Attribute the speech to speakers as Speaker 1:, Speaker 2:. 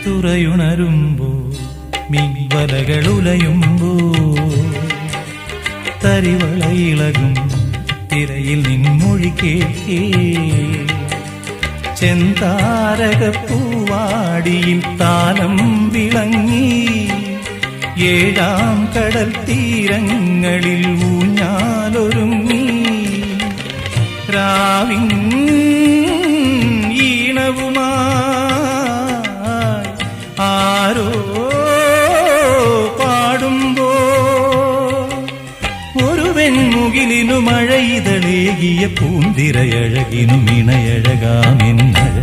Speaker 1: തുറയുണരുമ്പോ മിൻവലകളുലയുമ്പോ തരിവളയിളകും തിരയിൽ നിൻമൊഴി കേൾക്കേ ചെന്താരകപ്പൂവാടിയിൽ താലം വിളങ്ങി ഏഴാം കടൽ തീരങ്ങളിൽ ഊഞ്ഞാലൊരുങ്ങി രാവിൻ ഈണവുമായി ആരോ പാടുമ്പോ ഒരു വെൺമുകിലിനു മഴയിതളേകിയ പൂന്തിരയഴകിനു ഇണയഴകാമെന്നഴ